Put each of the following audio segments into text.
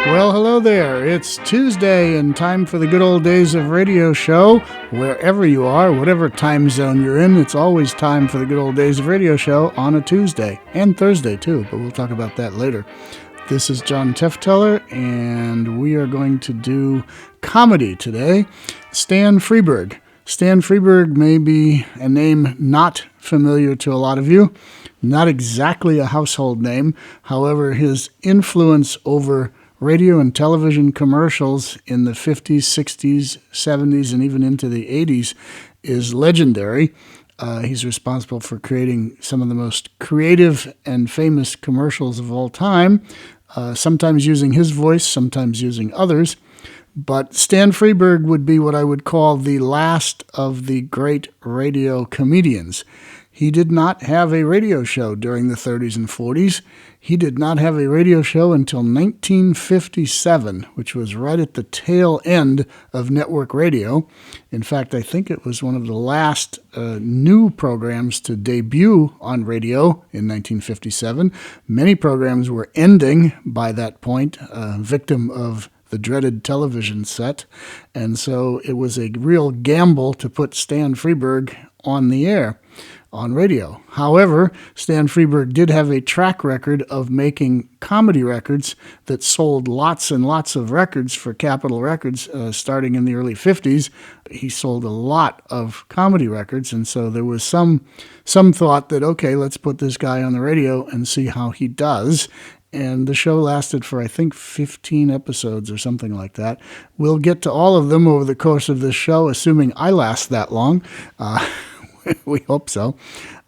Well, hello there. It's Tuesday and time for the good old days of radio show. Wherever you are, whatever time zone you're in, it's always time for the good old days of radio show on a Tuesday and Thursday too, but we'll talk about that later. This is John Tefteller, and we are going to do comedy today. Stan Freberg. Stan Freberg may be a name not familiar to a lot of you, not exactly a household name. However, his influence over radio and television commercials in the 50s, 60s, 70s, and even into the 80s is legendary. He's responsible for creating some of the most creative and famous commercials of all time, sometimes using his voice, sometimes using others. But Stan Freberg would be what I would call the last of the great radio comedians. He did not have a radio show during the 30s and 40s. He did not have a radio show until 1957, which was right at the tail end of network radio. In fact, I think it was one of the last new programs to debut on radio in 1957. Many programs were ending by that point, victim of the dreaded television set. And so it was a real gamble to put Stan Freberg on the air, on radio. However, Stan Freberg did have a track record of making comedy records that sold lots and lots of records for Capitol Records starting in the early 50s. He sold a lot of comedy records, and so there was some thought that, okay, let's put this guy on the radio and see how he does. And the show lasted for, I think, 15 episodes or something like that. We'll get to all of them over the course of this show, assuming I last that long. We hope so.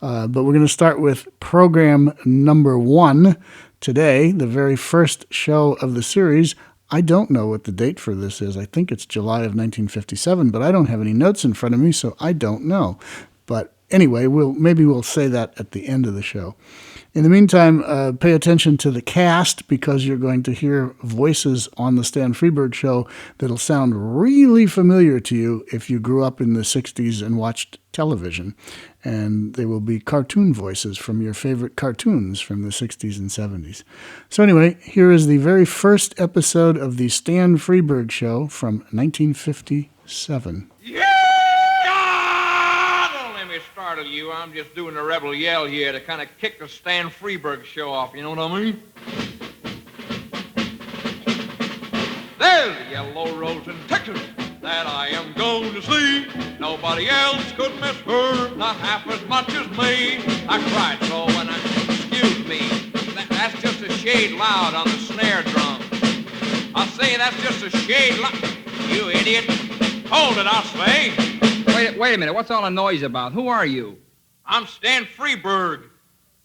But we're going to start with program number 1 today, the very first show of the series. I don't know what the date for this is. I think it's July of 1957, but I don't have any notes in front of me, so I don't know. But anyway, maybe we'll say that at the end of the show. In the meantime, pay attention to the cast, because you're going to hear voices on the Stan Freberg Show that'll sound really familiar to you if you grew up in the 60s and watched television. And they will be cartoon voices from your favorite cartoons from the 60s and 70s. So anyway, here is the very first episode of the Stan Freberg Show from 1957. Yeah! Don't let me startle you. I'm just doing a rebel yell here to kind of kick the Stan Freberg Show off. You know what I mean? There's a yellow rose in Texas that I am going to see. Nobody else could miss her, not half as much as me. I cried so when excuse me, that's just a shade loud on the snare drum. I say that's just a shade loud. You idiot. Hold it, I say. Wait a minute, what's all the noise about? Who are you? I'm Stan Freberg.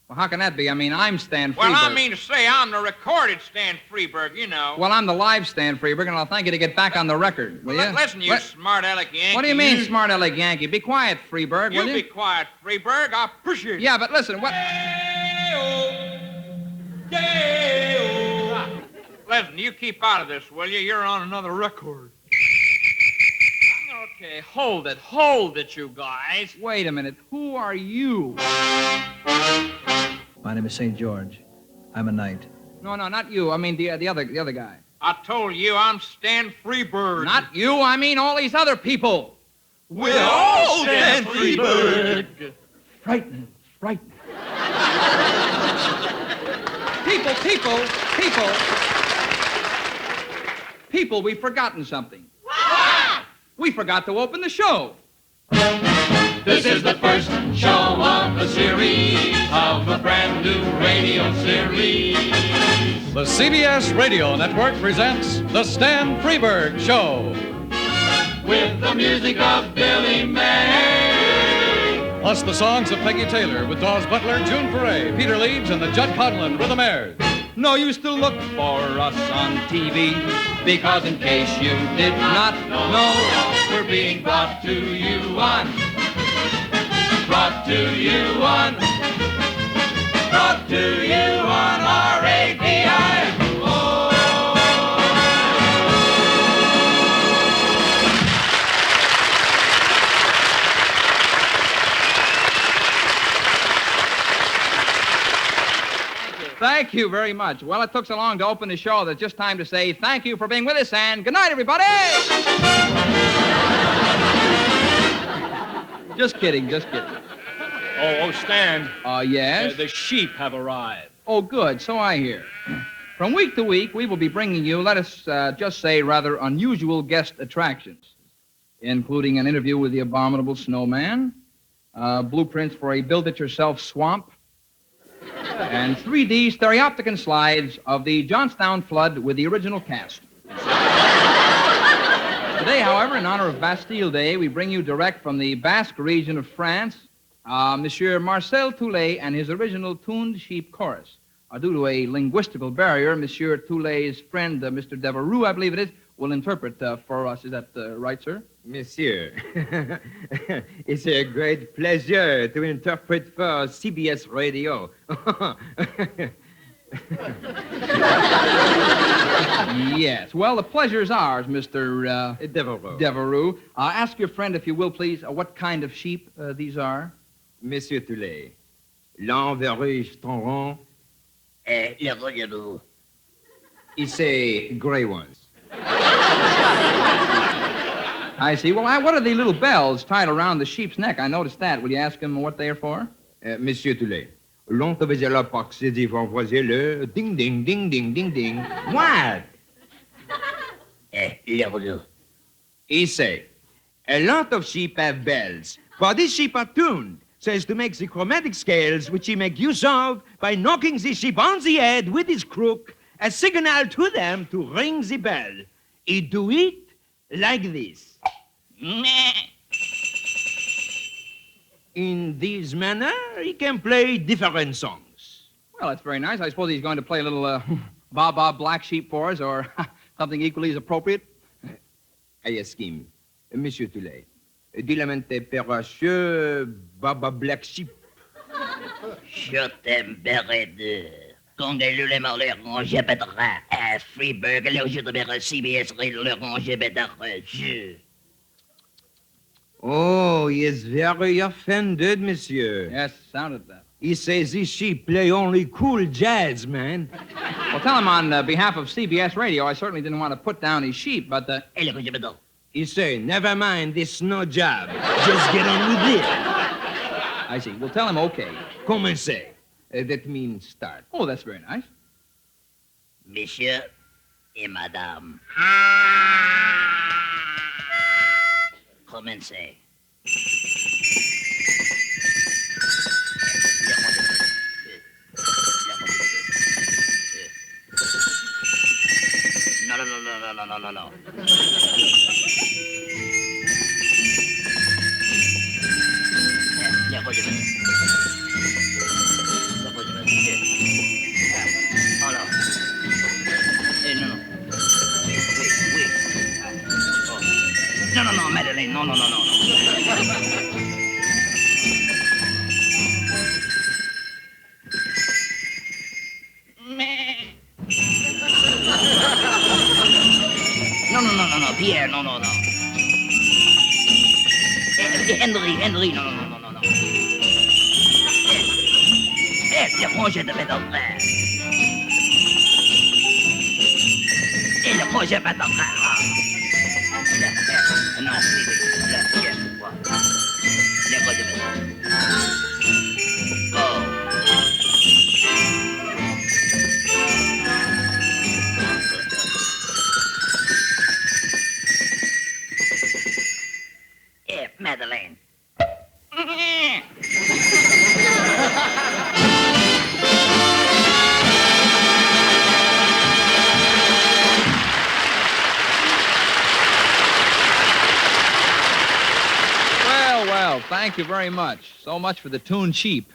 Well, how can that be? I mean, I'm Stan Freberg. Well, I mean to say I'm the recorded Stan Freberg, you know. Well, I'm the live Stan Freberg, and I'll thank you to get back on the record, will you? Listen, you smart-aleck Yankee. What do you mean, smart-aleck Yankee? Be quiet, Freberg, will you? You be quiet, Freberg. I appreciate it. Yeah, but listen, what... Listen, you keep out of this, will you? You're on another record. Okay, hold it, you guys. Wait a minute, who are you? My name is St. George. I'm a knight. No, not you. I mean the other guy. I told you I'm Stan Freberg. Not you. I mean all these other people. We're all Stan Freberg. Frightening. People, we've forgotten something. What? We forgot to open the show. This is the first show of the series of a brand new radio series. The CBS Radio Network presents The Stan Freberg Show. With the music of Billy May. Plus the songs of Peggy Taylor with Dawes Butler, June Foray, Peter Leeds, and the Judd Conlon Rhythmaires. No use to look for us on TV, Because in case you did not know, we're being brought to you on RADI. Thank you very much. Well, it took so long to open the show that it's just time to say thank you for being with us and good night, everybody! Just kidding. Oh, Stan. Yes? The sheep have arrived. Oh, good. So I hear. From week to week, we will be bringing you, let us just say, rather unusual guest attractions, including an interview with the abominable snowman, blueprints for a build-it-yourself swamp, and 3D stereopticon slides of the Johnstown flood with the original cast. Today, however, in honor of Bastille Day, we bring you direct from the Basque region of France, Monsieur Marcel Toulet and his original tuned sheep chorus. Due to a linguistical barrier, Monsieur Toulet's friend, Mr. Devereux, I believe it is, will interpret for us. Is that right, sir? Monsieur, it's a great pleasure to interpret for CBS Radio. Yes. Well, the pleasure is ours, Mr. Devereux. Ask your friend, if you will, please, what kind of sheep these are. Monsieur Toulet, l'enverruche ton Les regards. He say gray ones. I see. Well, what are the little bells tied around the sheep's neck? I noticed that. Will you ask him what they are for? Monsieur Toulet, l'on te faisait la partie d'y envoyer le ding ding ding ding ding ding. What? Les regards. He say, a lot of sheep have bells, but these sheep are tuned so as to make the chromatic scales which he make use of by knocking the sheep on the head with his crook, a signal to them to ring the bell. He do it like this. In this manner, he can play different songs. Well, that's very nice. I suppose he's going to play a little Baba Black Sheep for us, or something equally as appropriate. I ask him, Monsieur Toulet, dis-lamente peracheux Baba Black Sheep. Je t'aime, Béret. Quand les morts rangé pétera à Freberg, les jeux de CBS le rangé pétera. Oh, he is very offended, monsieur. Yes, sounded that. He says these sheep play only cool jazz, man. Well, tell him on behalf of CBS Radio, I certainly didn't want to put down his sheep, but... He say, never mind this snow job. Just get on with it. I see. Well, tell him okay. Commencez. That means start. Oh, that's very nice. Monsieur et Madame. Commencez. No. No, Madeleine, no. No, Pierre, no. Henry, no. Le projet de mettre en frère. Et le projet va en frère. Non, oui, yes, quoi. Le projet de Madeleine. Well, thank you very much. So much for the tuned sheep.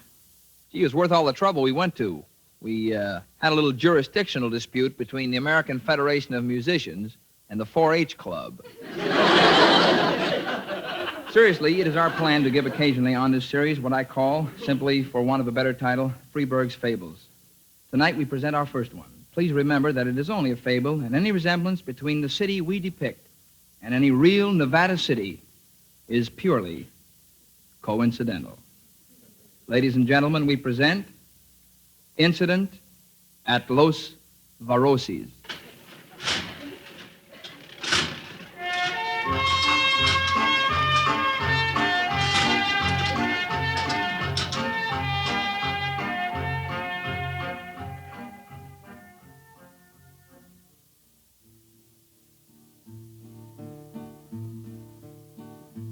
Gee, it was worth all the trouble we went to. We had a little jurisdictional dispute between the American Federation of Musicians and the 4-H Club. Seriously, it is our plan to give occasionally on this series what I call, simply for want of a better title, Freberg's Fables. Tonight we present our first one. Please remember that it is only a fable, and any resemblance between the city we depict and any real Nevada city is purely coincidental. Ladies and gentlemen, we present Incident at Los Varosis.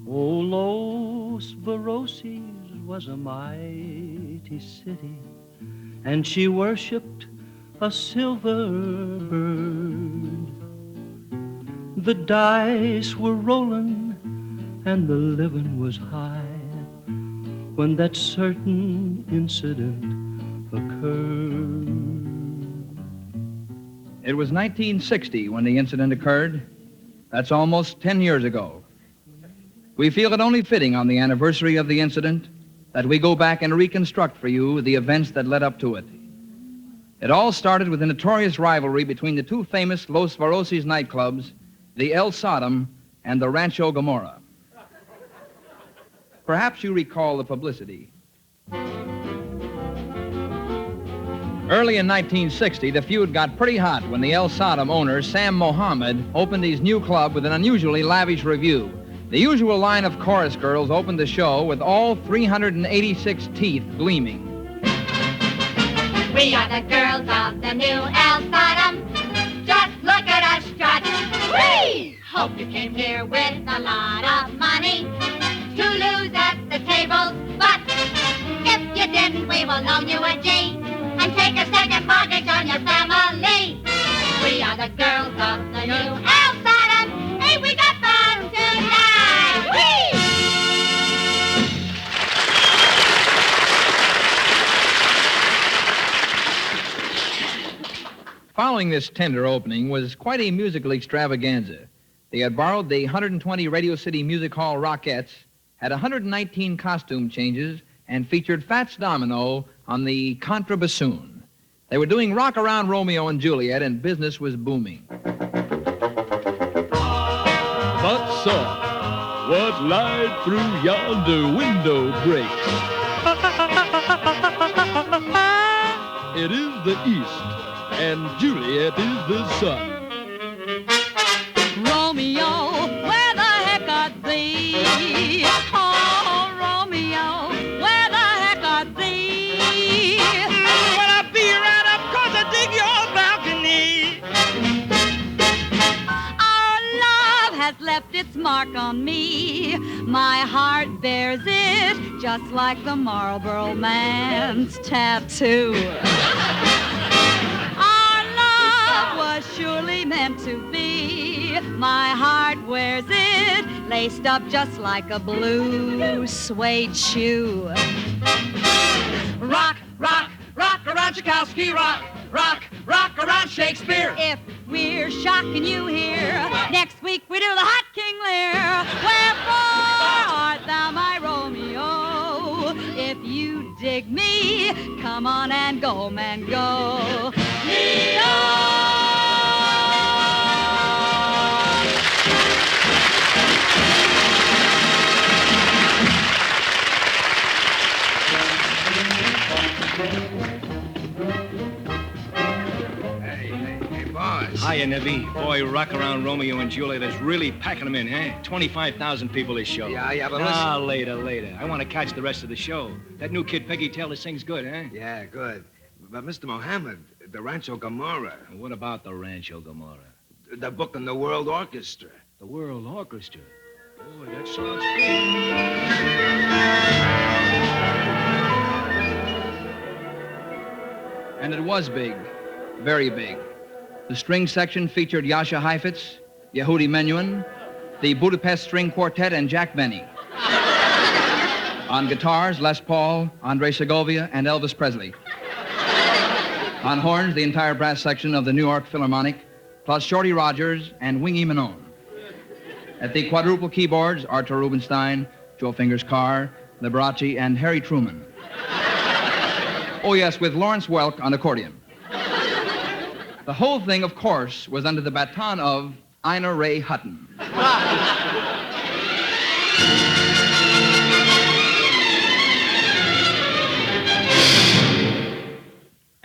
Oh, Los Varosis was a mighty city, and she worshipped a silver bird. The dice were rolling and the living was high when that certain incident occurred. It was 1960 when the incident occurred. That's almost 10 years ago. We feel it only fitting on the anniversary of the incident that we go back and reconstruct for you the events that led up to it. It all started with a notorious rivalry between the two famous Los Varosis nightclubs, the El Sodom and the Rancho Gomorrah. Perhaps you recall the publicity. Early in 1960, the feud got pretty hot when the El Sodom owner, Sam Mohammed, opened his new club with an unusually lavish review. The usual line of chorus girls opened the show with all 386 teeth gleaming. We are the girls of the new El Sodom. Just look at us strut. Whee! Hope you came here with a lot of money to lose at the tables. But if you didn't, we will loan you a G and take a second mortgage on your family. We are the girls of the new El Sodom. Hey, we got fun tonight. Whee! Following this tender opening was quite a musical extravaganza. They had borrowed the 120 Radio City Music Hall Rockettes, had 119 costume changes, and featured Fats Domino on the contrabassoon. They were doing Rock Around Romeo and Juliet, and business was booming. But saw what light through yonder window breaks. It is the east, and Juliet is the sun. Romeo, where the heck are thee? Oh, Romeo, where the heck are thee? Well, I'll be right up 'cause I dig your balcony. Our love has left its mark on me. My heart bears it just like the Marlboro Man's tattoo. Our love was surely meant to be. My heart wears it, laced up just like a blue suede shoe. Rock, rock, rock around Tchaikovsky, rock, rock, rock around Shakespeare. If we're shocking you here, next week we do the Hot King Lear. Wherefore art thou my Romeo? If you dig me, come on and go, man, go. Hiya, Nevy. Boy, Rock Around Romeo and Juliet is really packing them in, eh? 25,000 people this show. Yeah, but listen. listen. Later. I want to catch the rest of the show. That new kid, Peggy Taylor, sings good, eh? Yeah, good. But, Mr. Mohammed, the Rancho Gomorrah. What about the Rancho Gomorrah? They're booking the World Orchestra. The World Orchestra? Boy, that sounds good. And it was big, very big. The string section featured Yasha Heifetz, Yehudi Menuhin, the Budapest String Quartet, and Jack Benny. On guitars, Les Paul, Andre Segovia, and Elvis Presley. On horns, the entire brass section of the New York Philharmonic, plus Shorty Rogers and Wingy Manon. At the quadruple keyboards, Artur Rubinstein, Joe Fingers Carr, Liberace, and Harry Truman. Oh, yes, with Lawrence Welk on accordion. The whole thing, of course, was under the baton of Ina Ray Hutton.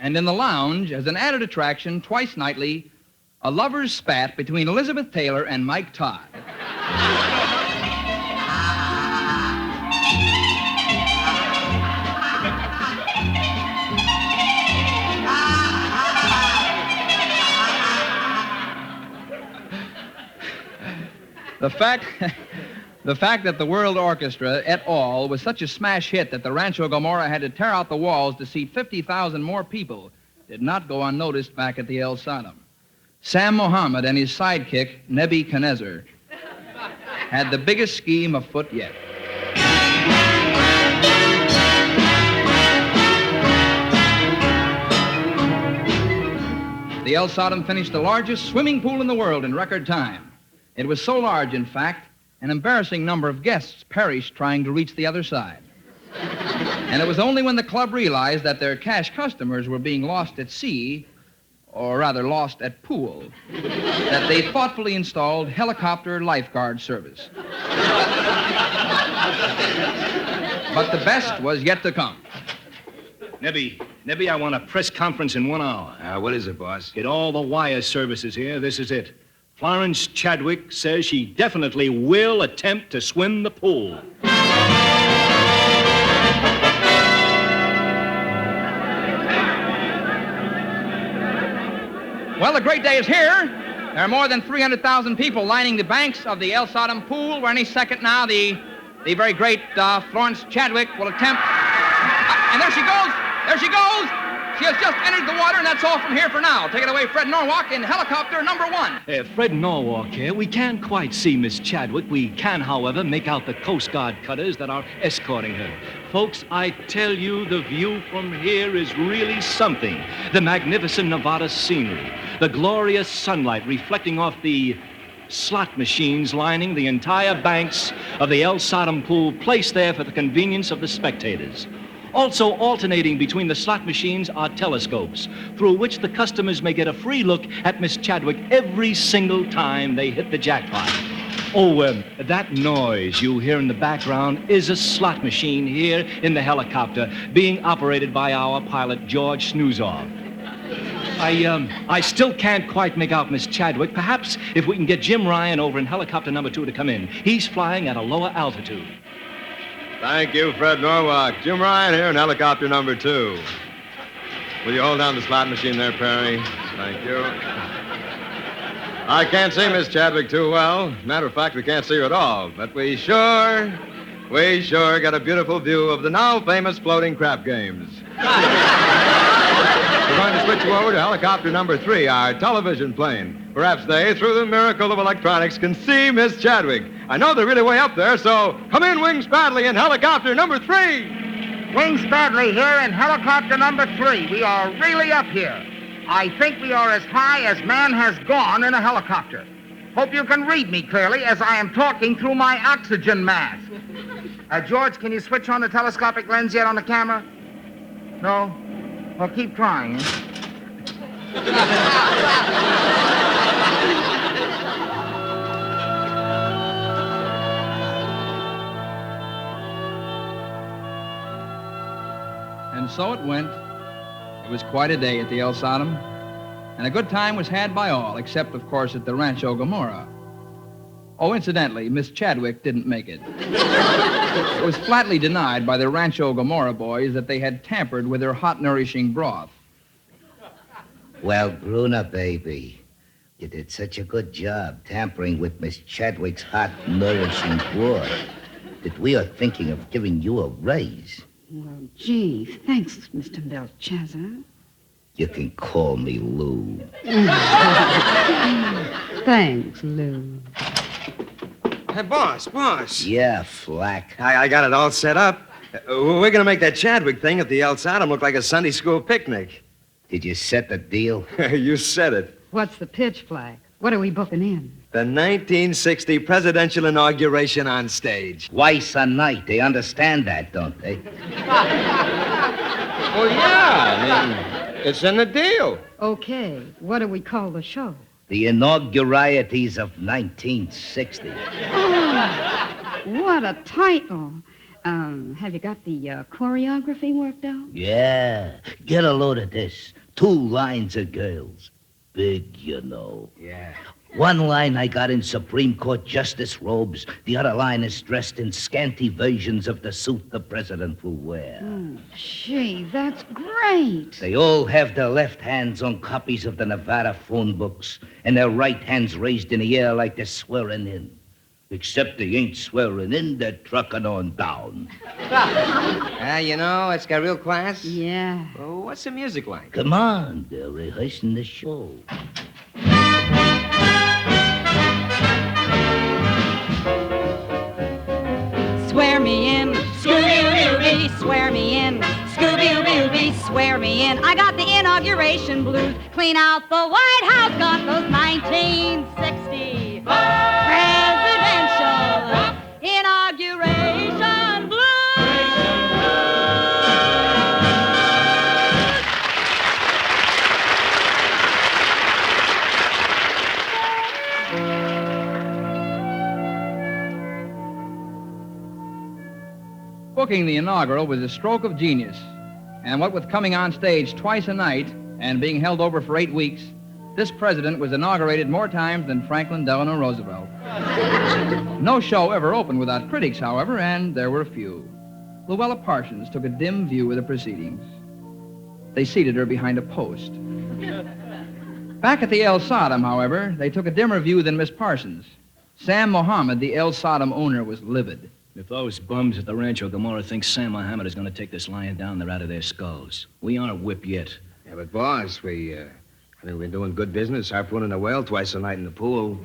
And in the lounge, as an added attraction, twice nightly, a lover's spat between Elizabeth Taylor and Mike Todd. The fact that the World Orchestra et al. Was such a smash hit that the Rancho Gomorrah had to tear out the walls to seat 50,000 more people did not go unnoticed back at the El Sodom. Sam Mohammed and his sidekick, Nebuchadnezzar, had the biggest scheme afoot yet. The El Sodom finished the largest swimming pool in the world in record time. It was so large, in fact, an embarrassing number of guests perished trying to reach the other side. And it was only when the club realized that their cash customers were being lost at sea, or rather lost at pool, that they thoughtfully installed helicopter lifeguard service. But the best was yet to come. Nebby, I want a press conference in 1 hour. What is it, boss? Get all the wire services here. This is it. Florence Chadwick says she definitely will attempt to swim the pool. Well, the great day is here. There are more than 300,000 people lining the banks of the El Sodom pool, where any second now the very great Florence Chadwick will attempt... and there she goes! There she goes! She has just entered the water, and that's all from here for now. Take it away, Fred Norwalk, in helicopter number 1. Fred Norwalk here. We can't quite see Miss Chadwick. We can, however, make out the Coast Guard cutters that are escorting her. Folks, I tell you, the view from here is really something. The magnificent Nevada scenery, the glorious sunlight reflecting off the slot machines lining the entire banks of the El Sodom pool, placed there for the convenience of the spectators. Also alternating between the slot machines are telescopes, through which the customers may get a free look at Miss Chadwick every single time they hit the jackpot. Oh, that noise you hear in the background is a slot machine here in the helicopter being operated by our pilot, George Snoozov. I still can't quite make out Miss Chadwick. Perhaps if we can get Jim Ryan over in helicopter number 2 to come in. He's flying at a lower altitude. Thank you, Fred Norwalk. Jim Ryan here in helicopter number 2. Will you hold down the slot machine there, Perry? Thank you. I can't see Miss Chadwick too well. Matter of fact, we can't see her at all. But we sure got a beautiful view of the now famous floating crap games. We're going to switch you over to helicopter number 3, our television plane. Perhaps they, through the miracle of electronics, can see Miss Chadwick. I know they're really way up there, so come in, Wings Bradley, in helicopter number 3. Wings Bradley here in helicopter number 3. We are really up here. I think we are as high as man has gone in a helicopter. Hope you can read me clearly as I am talking through my oxygen mask. George, can you switch on the telescopic lens yet on the camera? No? Well, keep trying. And so it went. It was quite a day at the El Sodom, and a good time was had by all, except, of course, at the Rancho Gomorrah. Oh, incidentally, Miss Chadwick didn't make it. It was flatly denied by the Rancho Gomorrah boys that they had tampered with her hot, nourishing broth. Well, Bruna, baby, you did such a good job tampering with Miss Chadwick's hot, nourishing broth that we are thinking of giving you a raise. Well, gee, thanks, Mr. Belshazzar. You can call me Lou. Thanks, Lou. Hey, boss. Yeah, Flack. I got it all set up. We're going to make that Chadwick thing at the El Sodom look like a Sunday school picnic. Did you set the deal? You said it. What's the pitch, Flag? What are we booking in? The 1960 presidential inauguration on stage. Twice a night. They understand that, don't they? Well, yeah. I mean, it's in the deal. Okay. What do we call the show? The inaugurieties of 1960. Oh, what a title. Have you got the choreography worked out? Yeah. Get a load of this. 2 lines of girls. Big, you know. Yeah. One line I got in Supreme Court justice robes. The other line is dressed in scanty versions of the suit the president will wear. Gee, that's great. They all have their left hands on copies of the Nevada phone books and their right hands raised in the air like they're swearing in. Except they ain't swearing in, they're trucking on down. You know, it's got real class. Yeah. Well, what's the music like? Come on, they're rehearsing the show. Swear me in, Scooby-Dooby, swear me in, Scooby-Dooby, swear me in. I got the inauguration blues, clean out the White House, got those 1960 presidential inauguration blues. Booking the inaugural was a stroke of genius. And what with coming on stage twice a night and being held over for 8 weeks, this president was inaugurated more times than Franklin Delano Roosevelt. No show ever opened without critics, however, and there were a few. Luella Parsons took a dim view of the proceedings. They seated her behind a post. Back at the El Sodom, however, they took a dimmer view than Miss Parsons. Sam Mohammed, the El Sodom owner, was livid. If those bums at the Rancho Gomorrah think Sam Mohammed is going to take this lion down, they're out of their skulls. We aren't whipped yet. Yeah, but boss, we've been doing good business, harpooning a whale twice a night in the pool.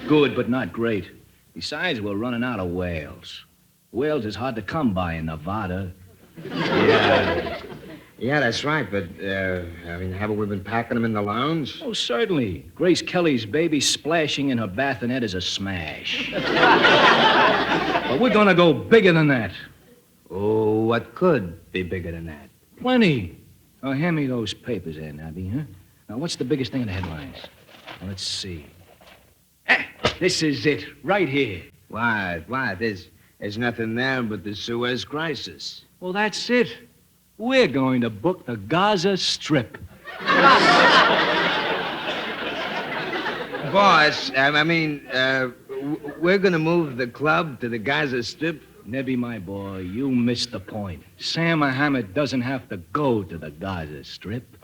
Good, but not great. Besides, we're running out of whales. Whales is hard to come by in Nevada. Yeah, that's right, but, haven't we been packing them in the lounge? Oh, certainly. Grace Kelly's baby splashing in her bassinet is a smash. But we're going to go bigger than that. Oh, what could be bigger than that? Plenty. Oh, hand me those papers there, Nabby, huh? Now, what's the biggest thing in the headlines? Now, let's see. This is it, right here. What? There's nothing there but the Suez Crisis. Well, that's it. We're going to book the Gaza Strip. Boss, we're going to move the club to the Gaza Strip? Nebby, my boy, you missed the point. Sam Mohammed doesn't have to go to the Gaza Strip.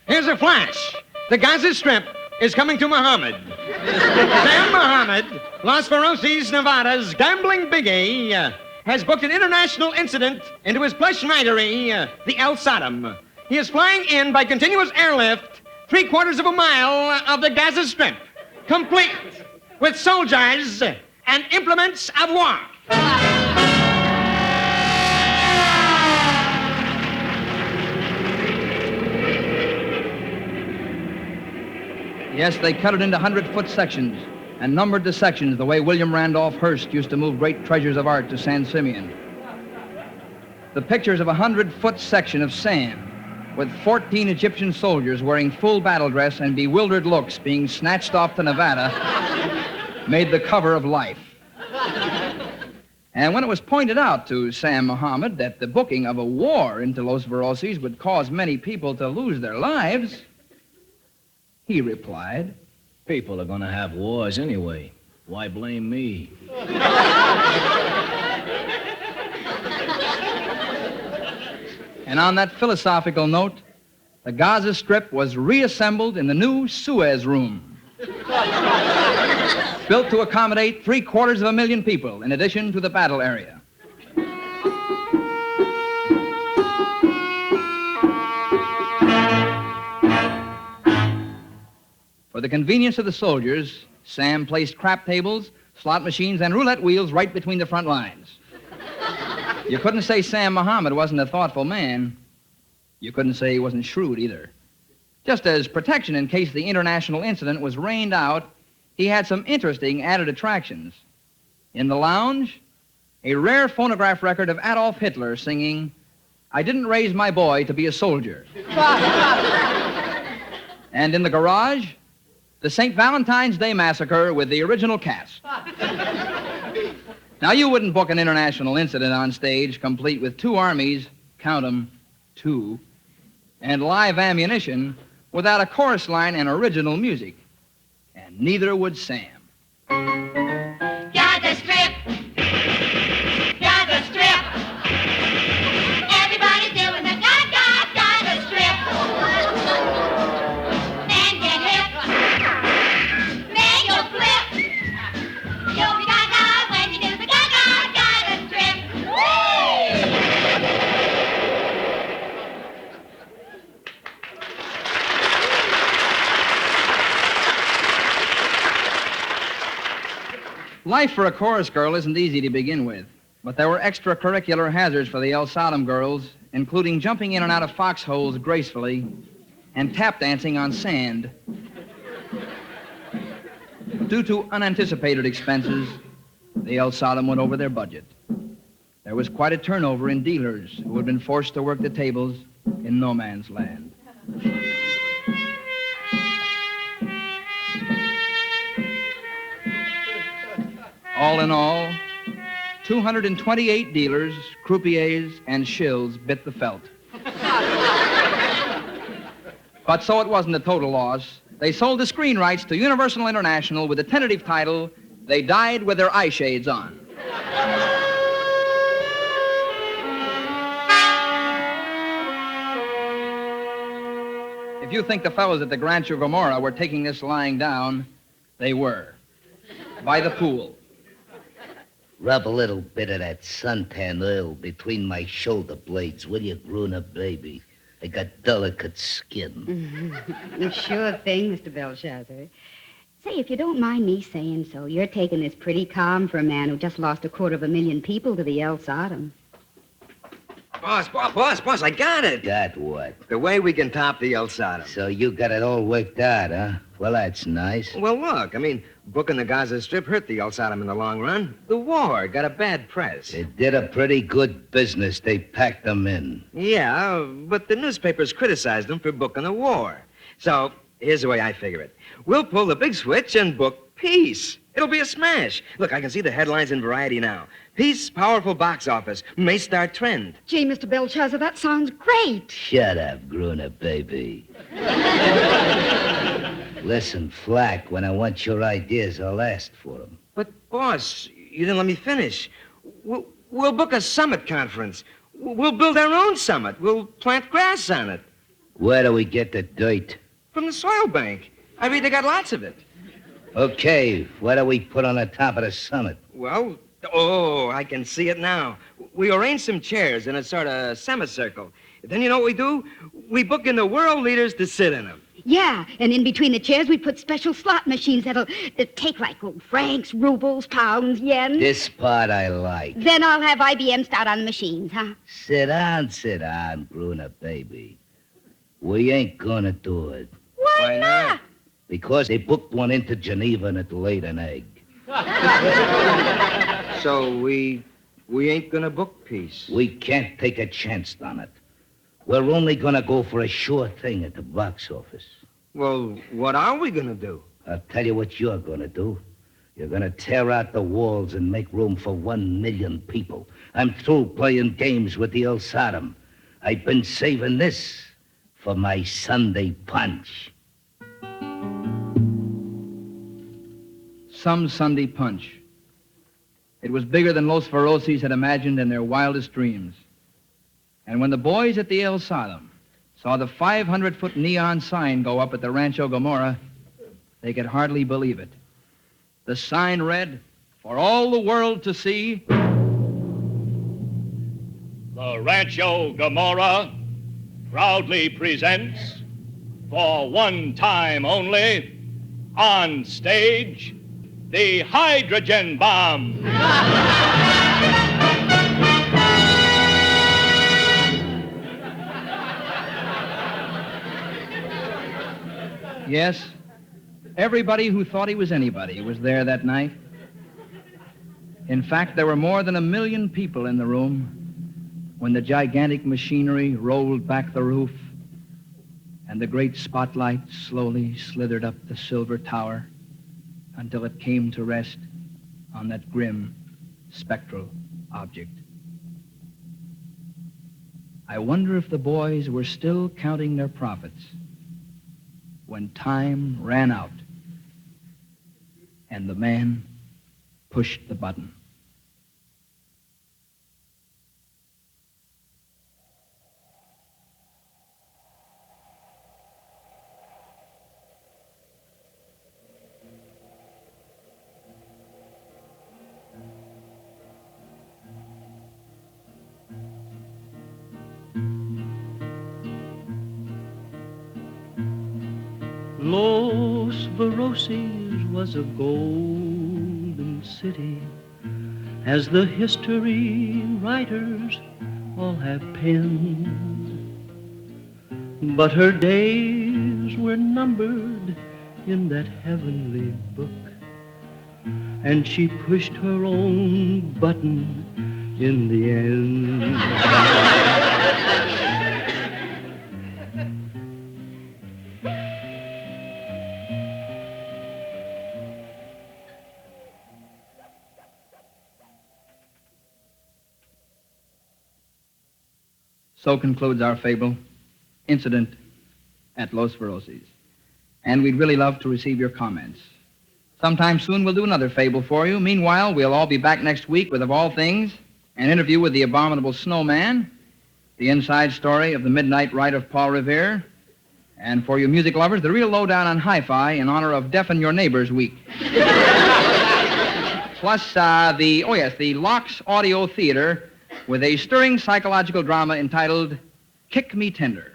Here's a flash. The Gaza Strip is coming to Mohammed. Sam Mohammed, Las Ferocias, Nevada's gambling biggie, has booked an international incident into his plush winery, the El Sodom. He is flying in by continuous airlift 3/4 of a mile of the Gaza Strip, complete with soldiers and implements of war. Yes, they cut it into 100-foot sections and numbered the sections the way William Randolph Hearst used to move great treasures of art to San Simeon. The pictures of a 100-foot section of Sam with 14 Egyptian soldiers wearing full battle dress and bewildered looks being snatched off to Nevada made the cover of Life. And when it was pointed out to Sam Mohammed that the booking of a war into Los Veroses would cause many people to lose their lives, he replied, People are going to have wars anyway. Why blame me? And on that philosophical note, the Gaza Strip was reassembled in the new Suez Room, built to accommodate 750,000 people in addition to the battle area. For the convenience of the soldiers, Sam placed crap tables, slot machines, and roulette wheels right between the front lines. You couldn't say Sam Mohammed wasn't a thoughtful man. You couldn't say he wasn't shrewd either. Just as protection in case the international incident was rained out, he had some interesting added attractions. In the lounge, a rare phonograph record of Adolf Hitler singing, "I didn't raise my boy to be a soldier." And in the garage, the St. Valentine's Day Massacre with the original cast. Now, you wouldn't book an international incident on stage complete with 2 armies count 'em, 2, and live ammunition without a chorus line and original music. And neither would Sam. Gather strip. Gather strip. Everybody's doing the gather strip. Man get hip. Man you'll flip. You'll be gaga when you do the gather strip. Whee! Life for a chorus girl isn't easy to begin with, but there were extracurricular hazards for the El Sodom girls, including jumping in and out of foxholes gracefully and tap dancing on sand. Due to unanticipated expenses, the El Sodom went over their budget. There was quite a turnover in dealers who had been forced to work the tables in no man's land. All in all, 228 dealers, croupiers, and shills bit the felt. But so it wasn't a total loss. They sold the screen rights to Universal International with the tentative title, They Died with Their Eye Shades On. If you think the fellows at the Rancho Gomorrah were taking this lying down, they were. By the pool. Rub a little bit of that suntan oil between my shoulder blades, will you, grown-up baby? I got delicate skin. Sure thing, Mr. Belshazzar. Say, if you don't mind me saying so, you're taking this pretty calm for a man who just lost 250,000 people to the El Sodom. Boss, I got it. Got what? The way we can top the El Sodom. So you got it all worked out, huh? Well, that's nice. Well, look, booking the Gaza Strip hurt the El Sodom in the long run. The war got a bad press. It did a pretty good business. They packed them in. Yeah, but the newspapers criticized them for booking the war. So, here's the way I figure it. We'll pull the big switch and book peace. It'll be a smash. Look, I can see the headlines in Variety now. Peace, powerful box office, may start trend. Gee, Mr. Belshazzar, that sounds great. Shut up, grown-up baby. Listen, Flack, when I want your ideas, I'll ask for them. But, boss, you didn't let me finish. We'll book a summit conference. We'll build our own summit. We'll plant grass on it. Where do we get the dirt? From the soil bank. I mean, they got lots of it. Okay, what do we put on the top of the summit? Well, I can see it now. We arrange some chairs in a sort of semicircle. Then you know what we do? We book in the world leaders to sit in them. Yeah, and in between the chairs, we put special slot machines that'll take like francs, rubles, pounds, yen. This part I like. Then I'll have IBM start on the machines, huh? Sit down, grown-up baby. We ain't gonna do it. Why not? Because they booked one into Geneva and it laid an egg. So we ain't gonna book peace. We can't take a chance on it. We're only gonna go for a sure thing at the box office. Well, what are we gonna do? I'll tell you what you're gonna do. You're gonna tear out the walls and make room for 1 million people. I'm through playing games with the El Sodom. I've been saving this for my Sunday punch. Some Sunday punch. It was bigger than Los Feroces had imagined in their wildest dreams. And when the boys at the El Sodom saw the 500-foot neon sign go up at the Rancho Gomorrah, they could hardly believe it. The sign read, "For all the world to see." The Rancho Gomorrah proudly presents, for one time only, on stage, the hydrogen bomb. Yes, everybody who thought he was anybody was there that night. In fact, there were more than 1 million people in the room when the gigantic machinery rolled back the roof and the great spotlight slowly slithered up the silver tower until it came to rest on that grim, spectral object. I wonder if the boys were still counting their profits when time ran out and the man pushed the button. Los Veroses was a golden city, as the history writers all have penned. But her days were numbered in that heavenly book, and she pushed her own button in the end. So concludes our fable, Incident at Los Veroses. And we'd really love to receive your comments. Sometime soon we'll do another fable for you. Meanwhile, we'll all be back next week with, of all things, an interview with the abominable snowman, the inside story of the Midnight Rite of Paul Revere, and for you music lovers, the real lowdown on hi-fi in honor of Deafen Your Neighbors Week. Plus, the Locks Audio Theater with a stirring psychological drama entitled Kick Me Tender.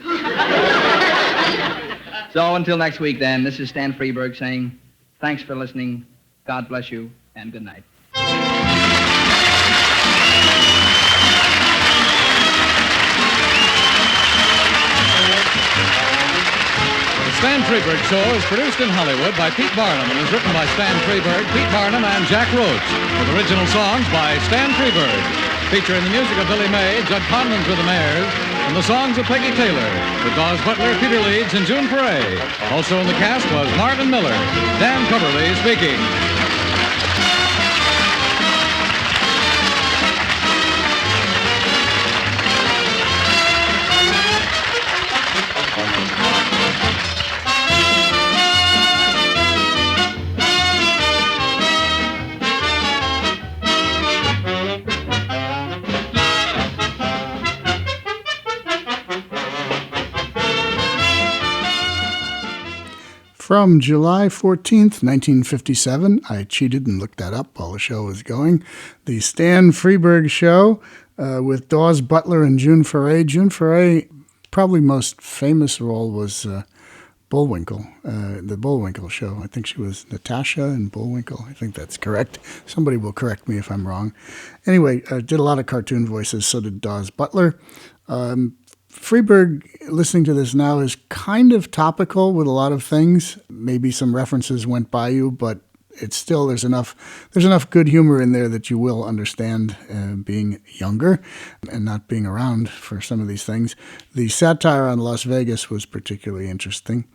So until next week, then, this is Stan Freberg saying thanks for listening, God bless you, and good night. The Stan Freberg Show is produced in Hollywood by Pete Barnum and is written by Stan Freberg, Pete Barnum, and Jack Roach, with original songs by Stan Freberg. Featuring the music of Billy May, Judd Conlon's with the Mayors, and the songs of Peggy Taylor, with Dawes Butler, Peter Leeds, and June Foray. Also in the cast was Marvin Miller. Dan Coverly speaking. From July 14th, 1957, I cheated and looked that up while the show was going, the Stan Freberg Show with Dawes Butler and June Foray. June Foray, probably most famous role was Bullwinkle, the Bullwinkle Show. I think she was Natasha in Bullwinkle. I think that's correct. Somebody will correct me if I'm wrong. Anyway, did a lot of cartoon voices, so did Dawes Butler. Freberg, listening to this now, is kind of topical with a lot of things. Maybe some references went by you, but it's still, there's enough good humor in there that you will understand being younger and not being around for some of these things. The satire on Las Vegas was particularly interesting.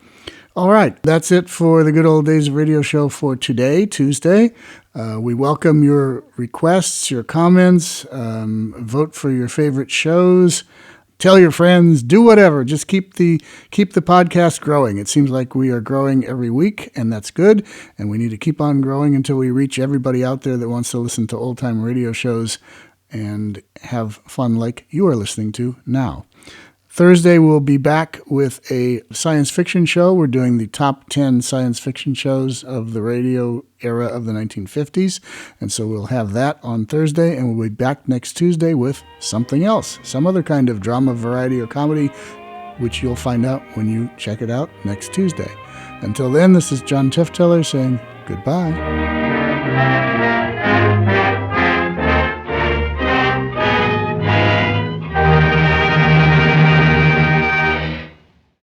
All right, that's it for the Good Old Days of Radio show for today, Tuesday. We welcome your requests, your comments, vote for your favorite shows. Tell your friends, do whatever. Just keep the podcast growing. It seems like we are growing every week, and that's good. And we need to keep on growing until we reach everybody out there that wants to listen to old-time radio shows and have fun like you are listening to now. Thursday, we'll be back with a science fiction show. We're doing the top 10 science fiction shows of the radio era of the 1950s. And so we'll have that on Thursday, and we'll be back next Tuesday with something else, some other kind of drama, variety, or comedy, which you'll find out when you check it out next Tuesday. Until then, this is John Tifteller saying goodbye.